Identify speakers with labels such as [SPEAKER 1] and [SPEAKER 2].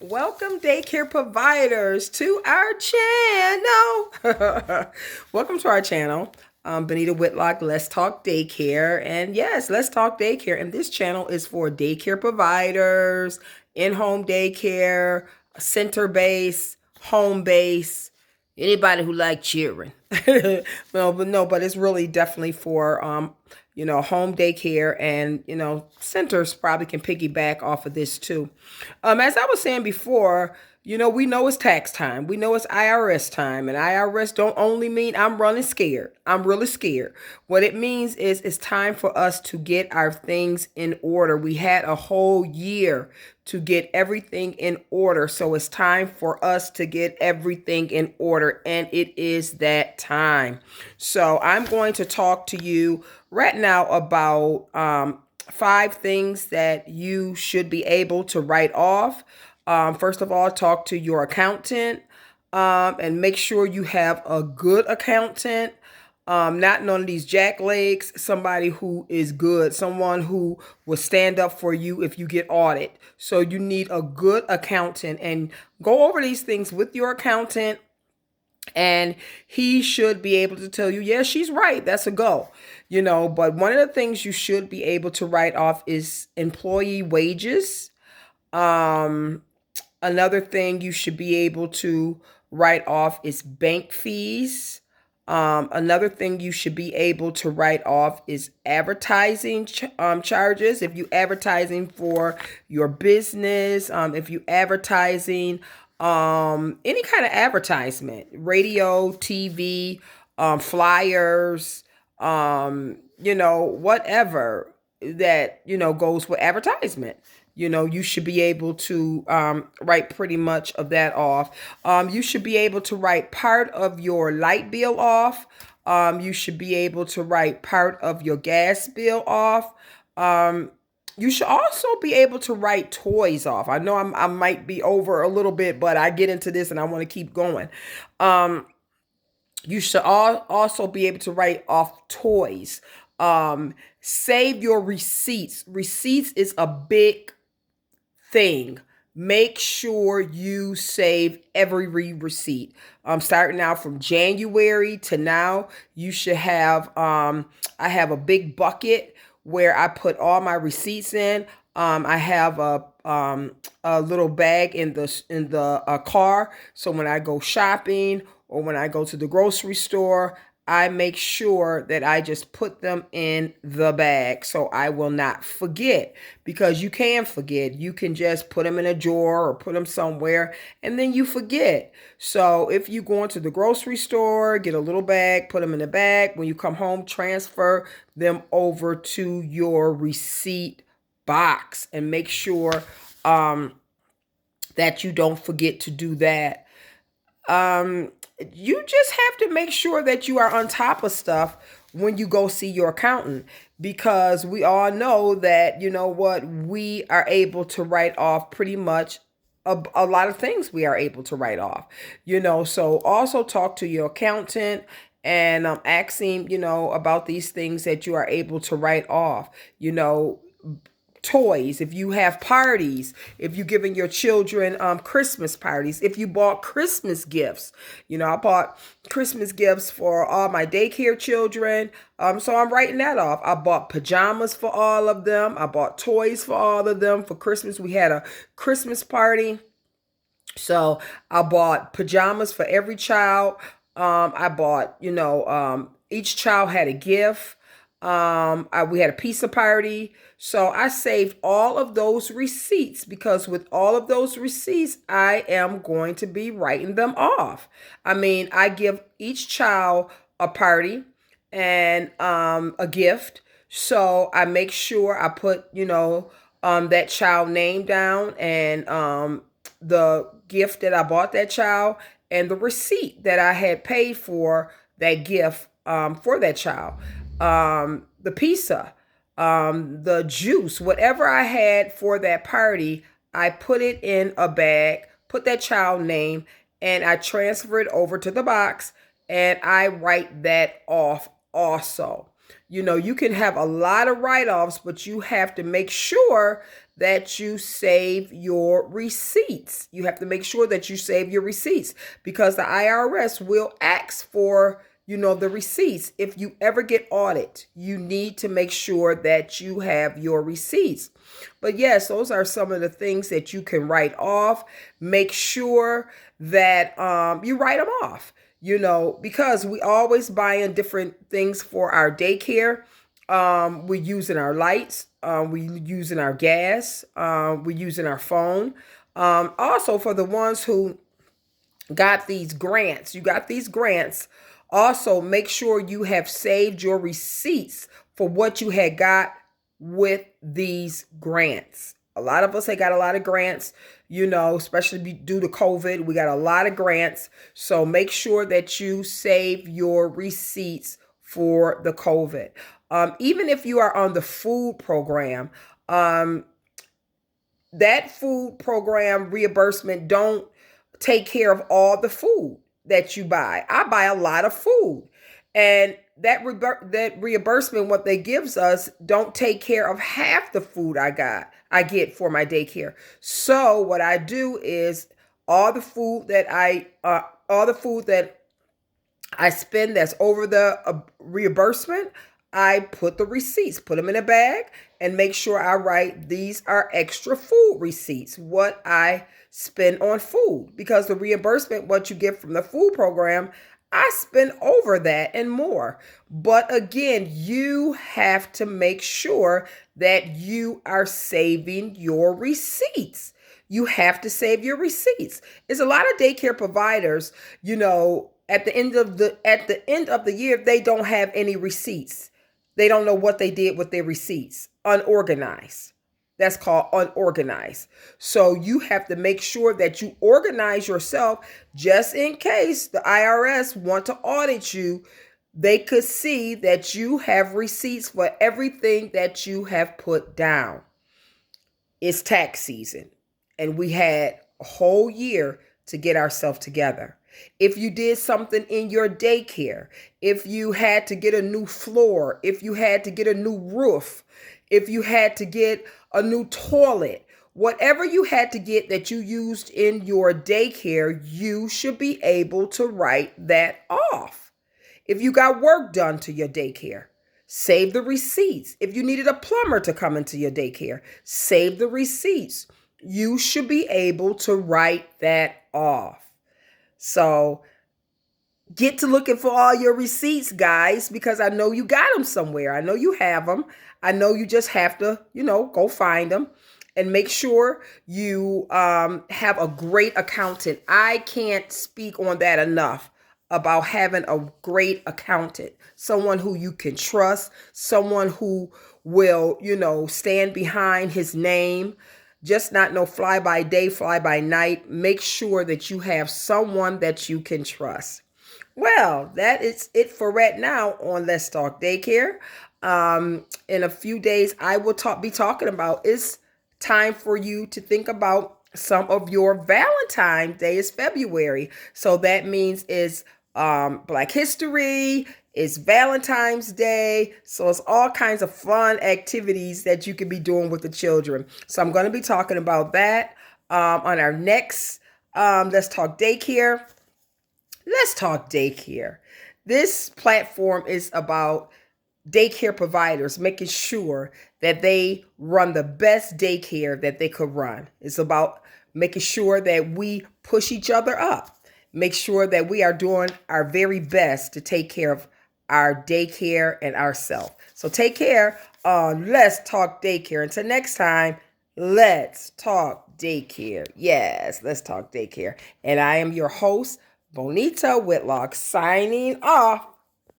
[SPEAKER 1] Welcome, daycare providers, to our channel. Welcome to our channel. Benita Whitlock, Let's Talk Daycare. And yes, Let's Talk Daycare. And this channel is for daycare providers, in-home daycare, center-based, home-based, anybody who like children. But it's really definitely for home daycare, and centers probably can piggyback off of this too. As I was saying before, we know it's tax time. We know it's IRS time. And IRS don't only mean I'm running scared. I'm really scared. What it means is it's time for us to get our things in order. We had a whole year to get everything in order. So it's time for us to get everything in order. And it is that time. So I'm going to talk to you right now about 5 things that you should be able to write off. First of all, talk to your accountant and make sure you have a good accountant. Not none of these jacklegs, somebody who is good, someone who will stand up for you if you get audited. So you need a good accountant, and go over these things with your accountant, and he should be able to tell you, yeah, she's right. That's a go. But one of the things you should be able to write off is employee wages. Another thing you should be able to write off is bank fees. Another thing you should be able to write off is advertising charges. If you advertising for your business, if you advertising any kind of advertisement, radio, TV, flyers, whatever that, goes with advertisement. You should be able to write pretty much of that off. You should be able to write part of your light bill off. You should be able to write part of your gas bill off. You should also be able to write toys off. I know I might be over a little bit, but I get into this and I want to keep going. You should also be able to write off toys. Save your receipts. Receipts is a big thing. Make sure you save every receipt. Starting out from January to now, you should have, I have a big bucket where I put all my receipts in. I have a little bag in the car. So when I go shopping or when I go to the grocery store, I make sure that I just put them in the bag so I will not forget, because you can forget. You can just put them in a drawer or put them somewhere and then you forget. So if you go into the grocery store, get a little bag, put them in the bag. When you come home, transfer them over to your receipt box and make sure that you don't forget to do that. You just have to make sure that you are on top of stuff when you go see your accountant, because we all know that, we are able to write off pretty much a lot of things. We are able to write off, so also talk to your accountant and ask him, about these things that you are able to write off. Toys, if you have parties, if you're giving your children Christmas parties, if you bought Christmas gifts. I bought Christmas gifts for all my daycare children, so I'm writing that off. I bought pajamas for all of them. I bought toys for all of them. For Christmas, we had a Christmas party, so I bought pajamas for every child. I bought, each child had a gift. We had a pizza party. So I saved all of those receipts, because with all of those receipts, I am going to be writing them off. I give each child a party and a gift. So I make sure I put, that child name down, and the gift that I bought that child, and the receipt that I had paid for that gift for that child. The pizza, the juice, whatever I had for that party, I put it in a bag, put that child name, and I transfer it over to the box, and I write that off also. You can have a lot of write-offs, but you have to make sure that you save your receipts. You have to make sure that you save your receipts because the IRS will ask for, the receipts. If you ever get audited, you need to make sure that you have your receipts. But yes, those are some of the things that you can write off. Make sure that you write them off, because we always buying different things for our daycare. We're using our lights, we're using our gas, we're using our phone. Also, for the ones who got these grants. You got these grants. Also, make sure you have saved your receipts for what you had got with these grants. A lot of us had got a lot of grants, especially due to COVID. We got a lot of grants. So make sure that you save your receipts for the COVID. Even if you are on the food program, that food program reimbursement don't take care of all the food that you buy. I buy a lot of food, and that reimbursement, what they gives us, don't take care of half the food I get for my daycare. So what I do is all the food that I spend that's over the reimbursement, I put the receipts, put them in a bag, and make sure I write these are extra food receipts, what I spend on food. Because the reimbursement, what you get from the food program, I spend over that and more. But again, you have to make sure that you are saving your receipts. You have to save your receipts. There's a lot of daycare providers, at the end of the year, they don't have any receipts. They don't know what they did with their receipts. Unorganized. That's called unorganized. So you have to make sure that you organize yourself just in case the IRS want to audit you. They could see that you have receipts for everything that you have put down. It's tax season, and we had a whole year to get ourselves together. If you did something in your daycare, if you had to get a new floor, if you had to get a new roof, if you had to get a new toilet, whatever you had to get that you used in your daycare, you should be able to write that off. If you got work done to your daycare, save the receipts. If you needed a plumber to come into your daycare, save the receipts. You should be able to write that off. So get to looking for all your receipts, guys, because I know you got them somewhere. I know you have them. I know you just have to, go find them and make sure you have a great accountant. I can't speak on that enough about having a great accountant, someone who you can trust, someone who will, stand behind his name. Just not no fly by day, fly by night. Make sure that you have someone that you can trust. Well, that is it for right now on Let's Talk Daycare. In a few days, I will be talking about it's time for you to think about some of your Valentine's Day is February. So that means it's Black History, it's Valentine's Day. So it's all kinds of fun activities that you could be doing with the children. So I'm going to be talking about that on our next Let's Talk Daycare. Let's Talk Daycare. This platform is about daycare providers making sure that they run the best daycare that they could run. It's about making sure that we push each other up. Make sure that we are doing our very best to take care of our daycare and ourselves. So take care on Let's Talk Daycare. Until next time, let's talk daycare. Yes, let's talk daycare. And I am your host, Bonita Whitlock, signing off.